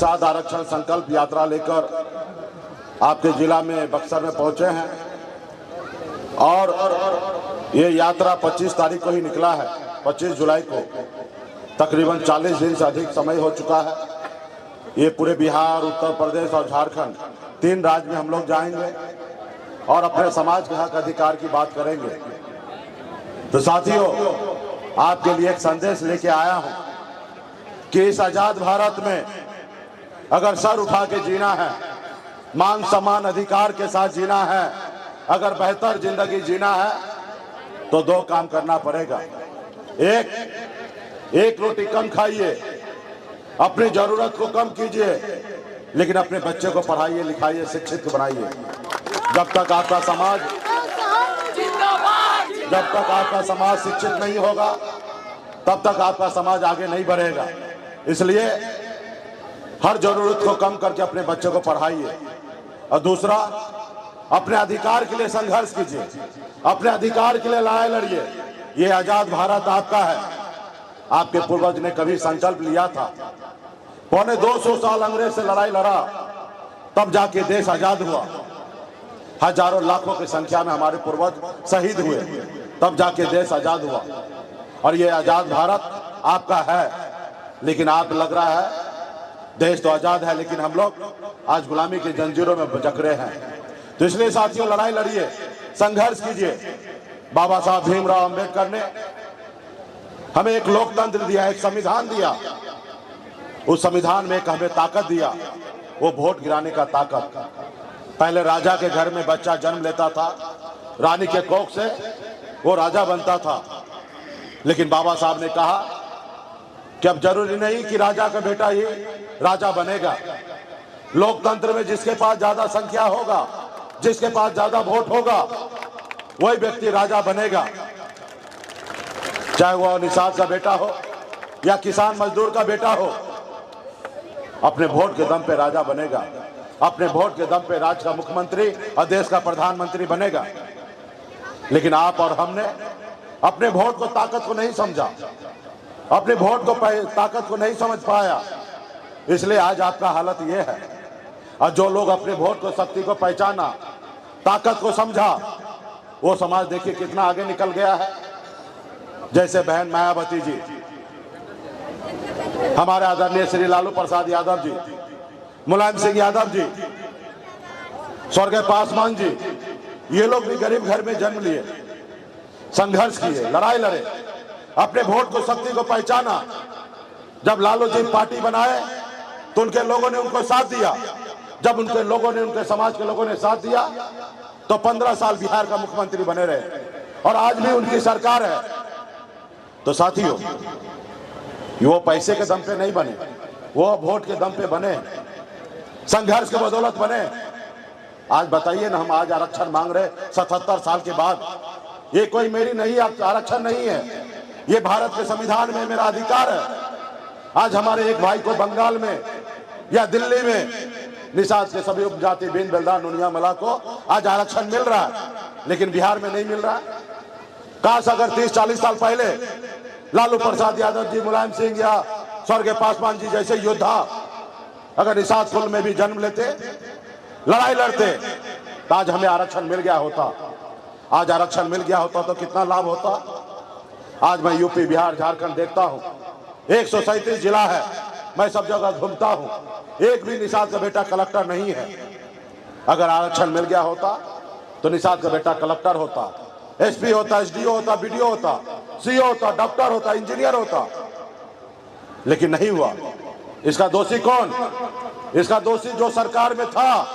निषाद आरक्षण संकल्प यात्रा लेकर आपके जिला में बक्सर में पहुंचे हैं और ये यात्रा 25 तारीख को ही निकला है। 25 जुलाई को तकरीबन 40 दिन से अधिक समय हो चुका है। ये पूरे बिहार, उत्तर प्रदेश और झारखंड 3 राज्य में हम लोग जाएंगे और अपने समाज के हक अधिकार की बात करेंगे। तो साथियों, आपके लिए एक संदेश लेके आया हूं कि इस आजाद भारत में अगर सर उठा के जीना है, मान सम्मान अधिकार के साथ जीना है, अगर बेहतर जिंदगी जीना है तो 2 काम करना पड़ेगा। एक रोटी कम खाइए, अपनी जरूरत को कम कीजिए, लेकिन अपने बच्चे को पढ़ाइए, लिखाइए, शिक्षित बनाइए। जब तक आपका समाज शिक्षित नहीं होगा तब तक आपका समाज आगे नहीं बढ़ेगा। इसलिए हर जरूरत को कम करके अपने बच्चे को पढ़ाइए। और दूसरा, अपने अधिकार के लिए संघर्ष कीजिए, अपने अधिकार के लिए लड़ाई लड़िए। ये आजाद भारत आपका है। आपके पूर्वज ने कभी संकल्प लिया था, पौने 200 साल अंग्रेज से लड़ाई लड़ा, तब जाके देश आजाद हुआ। हजारों लाखों की संख्या में हमारे पूर्वज शहीद हुए, तब जाके देश आजाद हुआ। और ये आजाद भारत आपका है। लेकिन आप लग रहा है देश तो आजाद है, लेकिन हम लोग आज गुलामी की जंजीरों में जकड़े हैं। तो इसलिए साथियों, लड़ाई लड़िए, संघर्ष कीजिए। बाबा साहब भीमराव अंबेडकर ने हमें एक लोकतंत्र दिया, एक संविधान दिया। उस संविधान में एक हमें ताकत दिया, वो वोट गिराने का ताकत। पहले राजा के घर में बच्चा जन्म लेता था, रानी के कोख से वो राजा बनता था। लेकिन बाबा साहब ने कहा कि अब जरूरी नहीं कि राजा का बेटा ही राजा बनेगा। लोकतंत्र में जिसके पास ज्यादा संख्या होगा, जिसके पास ज्यादा वोट होगा, वही व्यक्ति राजा बनेगा। चाहे वह निषाद का बेटा हो या किसान मजदूर का बेटा हो, अपने वोट के दम पे राजा बनेगा। अपने वोट के दम पे राज्य का मुख्यमंत्री और देश का प्रधानमंत्री बनेगा। लेकिन आप और हमने अपने वोट को ताकत को नहीं समझा, अपने वोट को ताकत को नहीं समझ पाया। इसलिए आज आपका हालत ये है। और जो लोग अपने वोट को, शक्ति को पहचाना, ताकत को समझा, वो समाज देखिए कितना आगे निकल गया है। जैसे बहन मायावती जी, हमारे आदरणीय श्री लालू प्रसाद यादव जी, मुलायम सिंह यादव जी, स्वर्गीय पासवान जी, ये लोग भी गरीब घर में जन्म लिए, संघर्ष किए, लड़ाई लड़े, अपने वोट को, शक्ति को पहचाना। जब लालू जी पार्टी बनाए तो उनके लोगों ने उनको साथ दिया। जब उनके लोगों ने, उनके समाज के लोगों ने साथ दिया तो 15 साल बिहार का मुख्यमंत्री बने रहे और आज भी उनकी सरकार है। तो साथियों, वो पैसे के दम पे नहीं बने, वो वोट के दम पे बने, संघर्ष के बदौलत बने। आज बताइए ना, हम आज आरक्षण मांग रहे 77 साल के बाद। ये कोई मेरी नहीं आरक्षण नहीं है, ये भारत के संविधान में मेरा अधिकार है। आज हमारे एक भाई को बंगाल में या दिल्ली में निषाद के सभी उपजाति बिन बेलदार नुनिया मला को आज आरक्षण मिल रहा है, लेकिन बिहार में नहीं मिल रहा। काश अगर 30-40 साल पहले लालू प्रसाद यादव जी, मुलायम सिंह या स्वर्गीय पासवान जी जैसे योद्धा अगर निषाद कुल में भी जन्म लेते, लड़ाई लड़ते, तो आज हमें आरक्षण मिल गया होता। आज आरक्षण मिल गया होता तो कितना लाभ होता। आज मैं यूपी, बिहार, झारखंड देखता हूं, 137 जिला है, मैं सब जगह घूमता हूं, एक भी निषाद का बेटा कलेक्टर नहीं है। अगर आरक्षण मिल गया होता तो निषाद का बेटा कलेक्टर होता, एसपी होता, एसडीओ होता, बीडीओ होता, सीओ होता, डॉक्टर होता, इंजीनियर होता। लेकिन नहीं हुआ। इसका दोषी कौन? इसका दोषी जो सरकार में था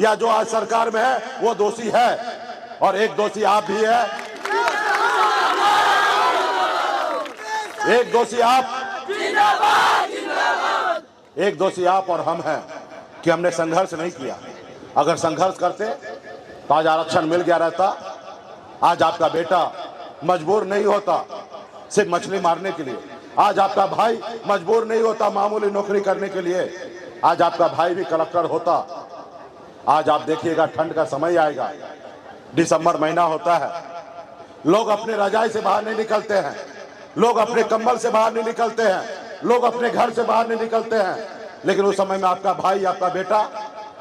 या जो आज सरकार में है, वो दोषी है। और एक दोषी आप भी है, एक दोषी आप, एक दोषी आप और हम हैं कि हमने संघर्ष नहीं किया। अगर संघर्ष करते तो आज आरक्षण मिल गया रहता। आज आपका बेटा मजबूर नहीं होता सिर्फ मछली मारने के लिए। आज आपका भाई मजबूर नहीं होता मामूली नौकरी करने के लिए। आज आपका भाई भी कलेक्टर होता। आज आप देखिएगा, ठंड का समय आएगा, दिसंबर महीना होता है, लोग अपने रजाई से बाहर नहीं निकलते हैं, लोग अपने कंबल से बाहर नहीं निकलते हैं, लोग अपने घर से बाहर नहीं निकलते हैं। लेकिन उस समय में आपका भाई, आपका बेटा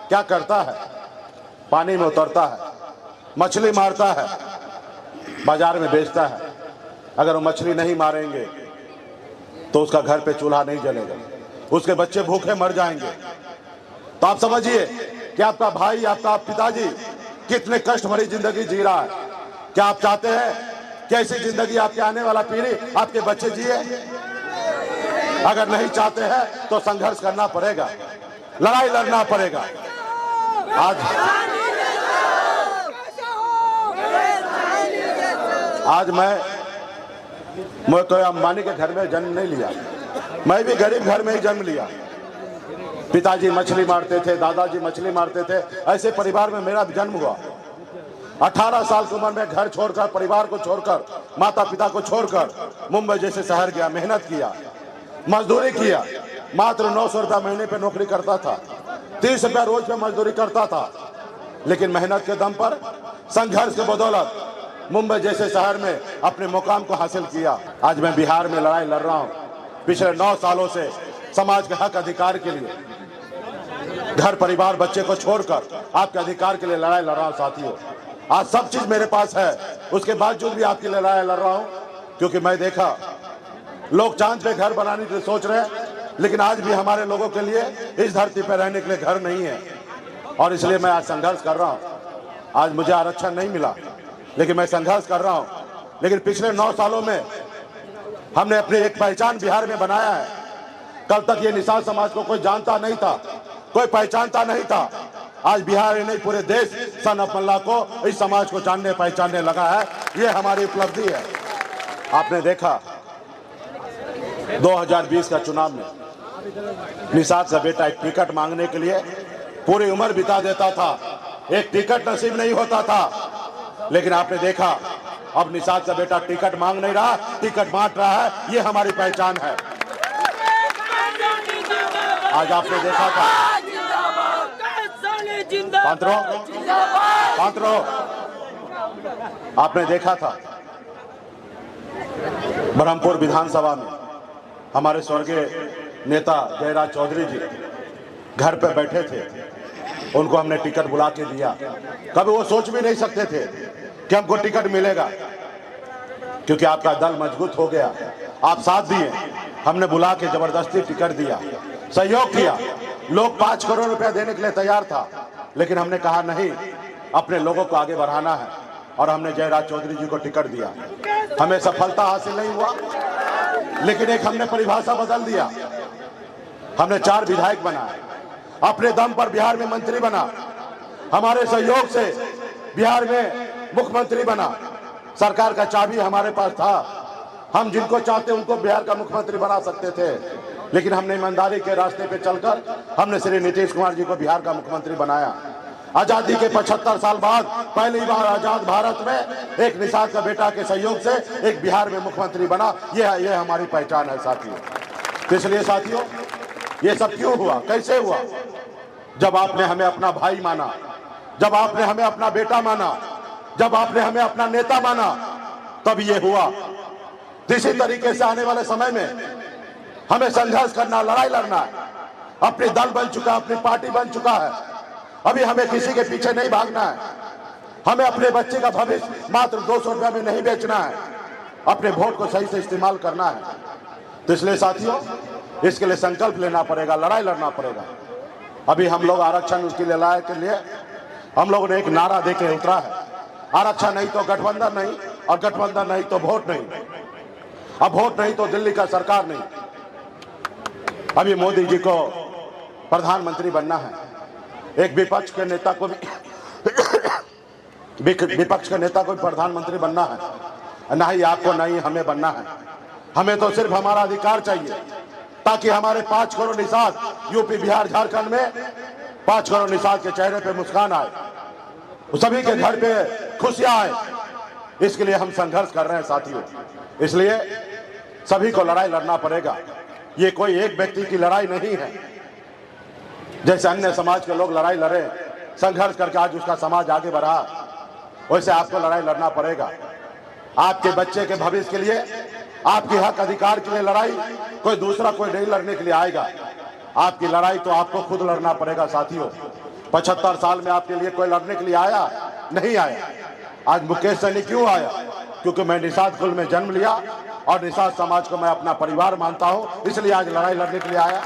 क्या करता है? पानी में उतरता है, मछली मारता है, बाजार में बेचता है। अगर वो मछली नहीं मारेंगे तो उसका घर पे चूल्हा नहीं जलेगा, उसके बच्चे भूखे मर जाएंगे। तो आप समझिए कि आपका भाई, आपका पिताजी कितने कष्ट भरी जिंदगी जी रहा है। क्या आप चाहते हैं कि ऐसी जिंदगी आपके आने वाला पीढ़ी, आपके बच्चे जिए? अगर नहीं चाहते हैं तो संघर्ष करना पड़ेगा, लड़ाई लड़ना पड़ेगा। आज मैं कोई अंबानी के घर में जन्म नहीं लिया, मैं भी गरीब घर में ही जन्म लिया। पिताजी मछली मारते थे, दादाजी मछली मारते थे, ऐसे परिवार में मेरा जन्म हुआ। 18 साल की उम्र में घर छोड़कर, परिवार को छोड़कर, माता पिता को छोड़कर मुंबई जैसे शहर गया, मेहनत किया, मजदूरी किया। मात्र 900 रुपया महीने पे नौकरी करता था, 30 रुपया रोज पे मजदूरी करता था, लेकिन मेहनत के दम पर, संघर्ष के बदौलत मुंबई जैसे शहर में अपने मुकाम को हासिल किया। आज मैं बिहार में लड़ाई लड़ रहा हूं पिछले 9 सालों से समाज के हक अधिकार के लिए, घर परिवार बच्चे को छोड़कर आपके अधिकार के लिए लड़ाई लड़ रहा हूं साथियों। आज सब चीज मेरे पास है, उसके बावजूद भी आपके लिए लड़ाई लड़ रहा हूं, क्योंकि मैं देखा लोग चांद पे घर बनाने की सोच रहे हैं, लेकिन आज भी हमारे लोगों के लिए इस धरती पर रहने के लिए घर नहीं है, और इसलिए मैं आज संघर्ष कर रहा हूं। आज मुझे आरक्षण नहीं मिला, लेकिन मैं संघर्ष कर रहा हूं। लेकिन पिछले 9 सालों में हमने अपनी एक पहचान बिहार में बनाया है। कल तक ये निषाद समाज को कोई जानता नहीं था, कोई पहचानता नहीं था। आज बिहार ही नहीं, पूरे देश सन ऑफ मल्ला को, इस समाज को जानने पहचानने लगा है। ये हमारी उपलब्धि है। आपने देखा 2020 का चुनाव में निषाद का बेटा एक टिकट मांगने के लिए पूरी उम्र बिता देता था, एक टिकट नसीब नहीं होता था। लेकिन आपने देखा अब निषाद का बेटा टिकट मांग नहीं रहा, टिकट बांट रहा है। ये हमारी पहचान है। आज आपने देखा था, आपने देखा था ब्रह्मपुर विधानसभा में हमारे स्वर्गीय नेता जयराज चौधरी जी घर पे बैठे थे, उनको हमने टिकट बुला के दिया। कभी वो सोच भी नहीं सकते थे कि हमको टिकट मिलेगा, क्योंकि आपका दल मजबूत हो गया, आप साथ दिए, हमने बुला के जबरदस्ती टिकट दिया, सहयोग किया। लोग 5 करोड़ रुपया देने के लिए तैयार था, लेकिन हमने कहा नहीं, अपने लोगों को आगे बढ़ाना है, और हमने जयराज चौधरी जी को टिकट दिया। हमें सफलता हासिल नहीं हुआ, लेकिन एक हमने परिभाषा बदल दिया। हमने 4 विधायक बनाए, अपने दम पर बिहार में मंत्री बना, हमारे सहयोग से बिहार में मुख्यमंत्री बना। सरकार का चाबी हमारे पास था, हम जिनको चाहते उनको बिहार का मुख्यमंत्री बना सकते थे, लेकिन हमने ईमानदारी के रास्ते पे चलकर हमने श्री नीतीश कुमार जी को बिहार का मुख्यमंत्री बनाया। आजादी के 75 साल बाद पहली बार आजाद भारत में एक निषाद का बेटा के सहयोग से एक बिहार में मुख्यमंत्री बना। ये हमारी पहचान है साथियों। इसलिए साथियों, ये सब क्यों हुआ, कैसे हुआ? जब आपने हमें अपना भाई माना, जब आपने हमें अपना बेटा माना, जब आपने हमें अपना नेता माना, तब ये हुआ। इसी तरीके से आने वाले समय में हमें संघर्ष करना, लड़ाई लड़ना है। अपनी दल बन चुका, अपनी पार्टी बन चुका है। अभी हमें किसी के पीछे नहीं भागना है। हमें अपने बच्चे का भविष्य मात्र 200 रुपया में नहीं बेचना है, अपने वोट को सही से इस्तेमाल करना है। तो इसलिए साथियों, इसके लिए संकल्प लेना पड़ेगा, लड़ाई लड़ना पड़ेगा। अभी हम लोग आरक्षण उसकी लड़ाई के लिए हम लोगों ने एक नारा देके उतरा है, आरक्षण नहीं तो गठबंधन नहीं, और गठबंधन नहीं तो वोट नहीं। अब वोट नहीं तो दिल्ली का सरकार नहीं। अभी मोदी जी को प्रधानमंत्री बनना है। एक विपक्ष के नेता को भी विपक्ष के नेता को भी प्रधानमंत्री बनना है। ना ही आपको, ना ही हमें बनना है। हमें तो सिर्फ हमारा अधिकार चाहिए, ताकि हमारे 5 करोड़ निषाद यूपी, बिहार, झारखंड में 5 करोड़ निषाद के चेहरे पे मुस्कान आए, सभी के घर पे खुशियां आए। इसके लिए हम संघर्ष कर रहे हैं साथियों। इसलिए सभी को लड़ाई लड़ना पड़ेगा। ये कोई एक व्यक्ति की लड़ाई नहीं है। जैसे अन्य समाज के लोग लड़ाई लड़े, संघर्ष करके आज उसका समाज आगे बढ़ा, वैसे आपको लड़ाई लड़ना पड़ेगा। आपके बच्चे के भविष्य के लिए, आपके हक अधिकार के लिए लड़ाई कोई दूसरा कोई नहीं लड़ने के लिए आएगा। आपकी लड़ाई तो आपको खुद लड़ना पड़ेगा साथियों। 75 साल में आपके लिए कोई लड़ने के लिए आया नहीं आया। आज मुकेश सहनी क्यों आया? क्योंकि मैं निषाद कुल में जन्म लिया और निषाद समाज को मैं अपना परिवार मानता हूं, इसलिए आज लड़ाई लड़ने के लिए आया।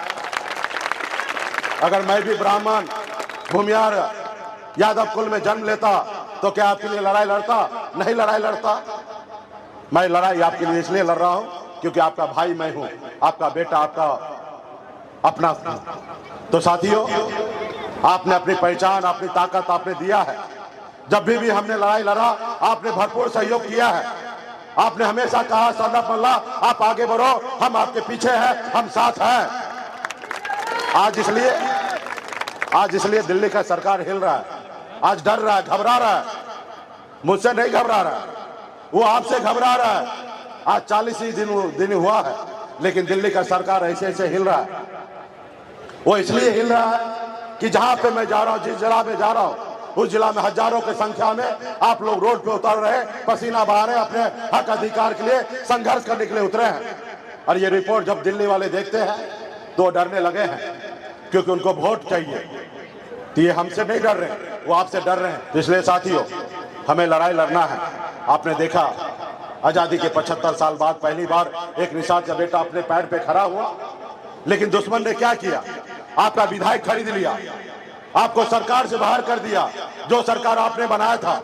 अगर मैं भी ब्राह्मण भूमियार यादव कुल में जन्म लेता तो क्या आपके लिए लड़ाई लड़ता? नहीं लड़ाई लड़ता। मैं लड़ाई आपके लिए इसलिए लड़ रहा हूं क्योंकि आपका भाई मैं हूं, आपका बेटा, आपका अपना। तो साथियों, आपने अपनी पहचान, अपनी ताकत आपने दिया है। जब भी हमने लड़ाई लड़ा आपने भरपूर सहयोग किया है। आपने हमेशा कहा सरदार मल्ला आप आगे बढ़ो, हम आपके पीछे हैं, हम साथ हैं। आज इसलिए दिल्ली का सरकार हिल रहा है, आज डर रहा है, घबरा रहा है। मुझसे नहीं घबरा रहा है, वो आपसे घबरा रहा है। आज 40 ही दिन हुआ है, लेकिन दिल्ली का सरकार ऐसे ऐसे हिल रहा है। वो इसलिए हिल रहा है कि जहां पे मैं जा रहा हूं, जिस जिला में जा रहा हूं, उस जिला में हजारों की संख्या में आप लोग रोड पे उतर रहे, पसीना बहा रहे, अपने हक अधिकार के लिए संघर्ष करने के लिए उतरे हैं। और ये रिपोर्ट जब दिल्ली वाले देखते हैं तो डरने लगे हैं, क्योंकि उनको वोट चाहिए। तो ये हमसे नहीं डर रहे, वो आपसे डर रहे हैं। इसलिए साथियों, हमें लड़ाई लड़ना है। आपने देखा आजादी के 75 साल बाद पहली बार एक निषाद का बेटा अपने पैर पे खड़ा हुआ, लेकिन दुश्मन ने क्या किया? आपका विधायक खरीद लिया, आपको सरकार से बाहर कर दिया। जो सरकार आपने बनाया था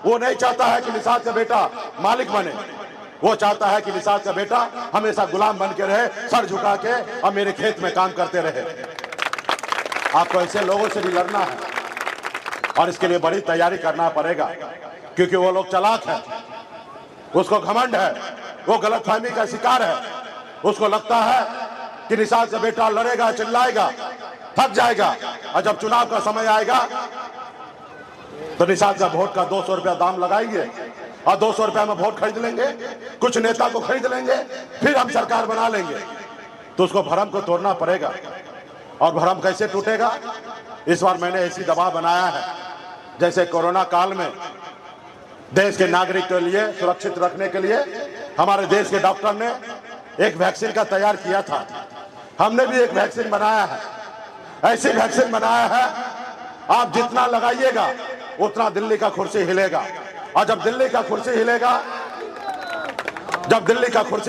वो नहीं चाहता है कि निषाद का बेटा मालिक बने, वो चाहता है कि निषाद का बेटा हमेशा गुलाम बन के रहे, सर झुका के और मेरे खेत में काम करते रहे। आपको ऐसे लोगों से भी लड़ना है और इसके लिए बड़ी तैयारी करना पड़ेगा, क्योंकि वो लोग चालाक है, उसको घमंड है, वो गलतफहमी का शिकार है। उसको लगता है कि निषाद का बेटा लड़ेगा, चिल्लाएगा, थक जाएगा, और जब चुनाव का समय आएगा तो निषाद का वोट का 200 रुपया दाम लगाएंगे और 200 रुपया में वोट खरीद लेंगे, कुछ नेता को खरीद लेंगे, फिर हम सरकार बना लेंगे। तो उसको भरम को तोड़ना पड़ेगा। और भरम कैसे टूटेगा? इस बार मैंने ऐसी दबाव बनाया है, जैसे कोरोना काल में देश के नागरिक के लिए सुरक्षित रखने के लिए हमारे देश के डॉक्टर ने एक वैक्सीन का तैयार किया था। हमने भी एक वैक्सीन बनाया है, ऐसी वैक्सीन बनाया है, आप जितना लगाइएगा उतना दिल्ली का कुर्सी हिलेगा। और जब दिल्ली का कुर्सी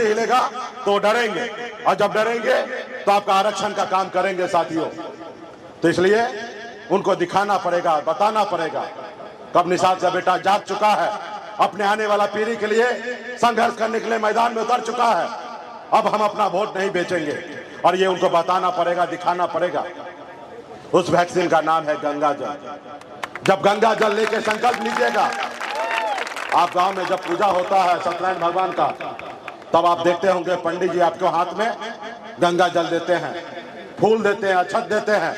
हिलेगा तो डरेंगे, और जब डरेंगे तो आपका आरक्षण का काम करेंगे साथियों। तो इसलिए उनको दिखाना पड़ेगा, बताना पड़ेगा कब निषाद का बेटा जाग चुका है, अपने आने वाला पीढ़ी के लिए संघर्ष करने के लिए मैदान में उतर चुका है। अब हम अपना वोट नहीं बेचेंगे, और ये उनको बताना पड़ेगा, दिखाना पड़ेगा। उस वैक्सीन का नाम है गंगा जल। जब गंगा जल लेके संकल्प लीजिएगा, आप गांव में जब पूजा होता है सत्यनारायण भगवान का, तब आप देखते होंगे पंडित जी आपको हाथ में गंगा जल देते हैं, फूल देते हैं, अक्षत देते हैं,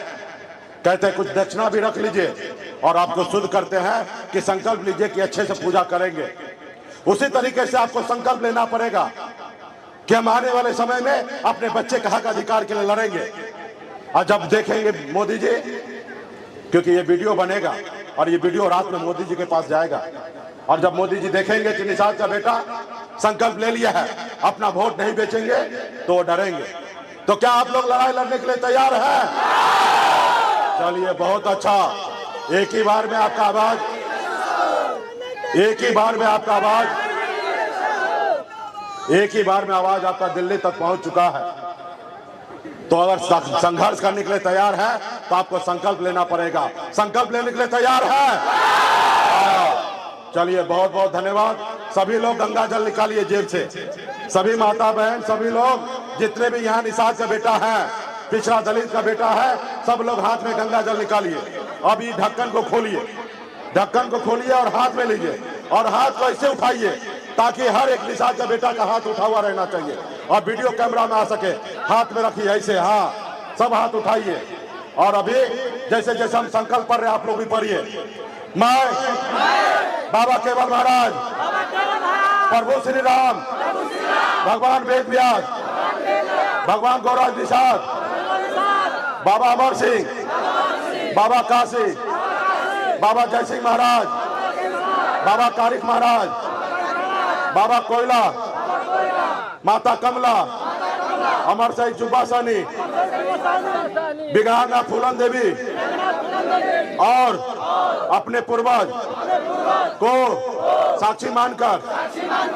कहते हैं कुछ दक्षिणा भी रख लीजिए, और आपको शुद्ध करते हैं कि संकल्प लीजिए कि अच्छे से पूजा करेंगे। उसी तरीके से आपको संकल्प लेना पड़ेगा कि हम आने वाले समय में अपने बच्चे के हक अधिकार के लिए लड़ेंगे। और जब देखेंगे मोदी जी, क्योंकि ये वीडियो बनेगा और ये वीडियो रात में मोदी जी के पास जाएगा, और जब मोदी जी देखेंगे कि निषाद का बेटा संकल्प ले लिया है, अपना वोट नहीं बेचेंगे, तो वो डरेंगे। तो क्या आप लोग लड़ाई लड़ने के लिए तैयार हैं? चलिए, बहुत अच्छा। एक ही बार में आपका आवाज, एक ही बार में आवाज आपका दिल्ली तक पहुंच चुका है। तो अगर संघर्ष करने के लिए तैयार है तो आपको संकल्प लेना पड़ेगा। संकल्प लेने के लिए तैयार है? चलिए, बहुत बहुत धन्यवाद। सभी लोग गंगा जल निकालिए जेब से, सभी माता बहन, सभी लोग जितने भी यहाँ निषाद का बेटा है, पिछड़ा दलित का बेटा है, सब लोग हाथ में गंगा जल निकालिए। अभी ढक्कन को खोलिए और हाथ में लीजिए, और हाथ को ऐसे उठाइए ताकि हर एक निषाद का बेटा का हाथ उठा हुआ रहना चाहिए, और वीडियो कैमरा में आ सके। हाथ में रखिए ऐसे, हाँ, सब हाथ उठाइए। और अभी जैसे जैसे हम संकल्प पढ़ रहे हैं, आप लोग भी पढ़िए। मैं बाबा केवल महाराज, प्रभु श्री राम, भगवान वेद व्यास, भगवान गौराज निषाद, बाबा अमर सिंह, बाबा काशी, बाबा जय सिंह महाराज, बाबा कारिक महाराज, बाबा कोयला, माता कमला, अमर शहीद जुब्बासानी, बिगहाना फूलन देवी और अपने पूर्वज को साक्षी मानकर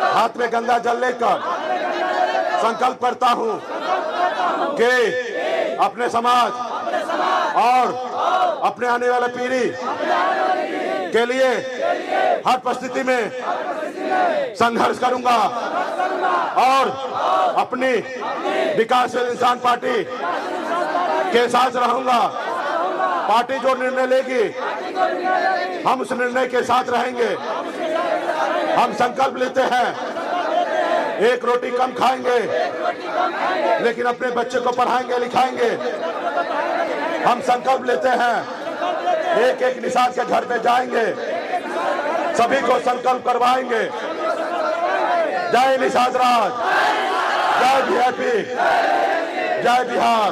हाथ में गंगा जल लेकर संकल्प करता हूं कि अपने समाज और अपने आने वाले पीढ़ी के लिए हर परिस्थिति में संघर्ष करूंगा और अपनी विकासशील इंसान पार्टी के साथ रहूंगा। पार्टी जो निर्णय लेगी हम उस निर्णय के साथ रहेंगे। हम संकल्प लेते हैं एक रोटी कम खाएंगे लेकिन अपने बच्चे को पढ़ाएंगे लिखाएंगे। हम संकल्प लेते हैं एक एक निषाद के घर पे जाएंगे, सभी को संकल्प करवाएंगे। जय निषाद राज, जय वीआईपी, जय बिहार।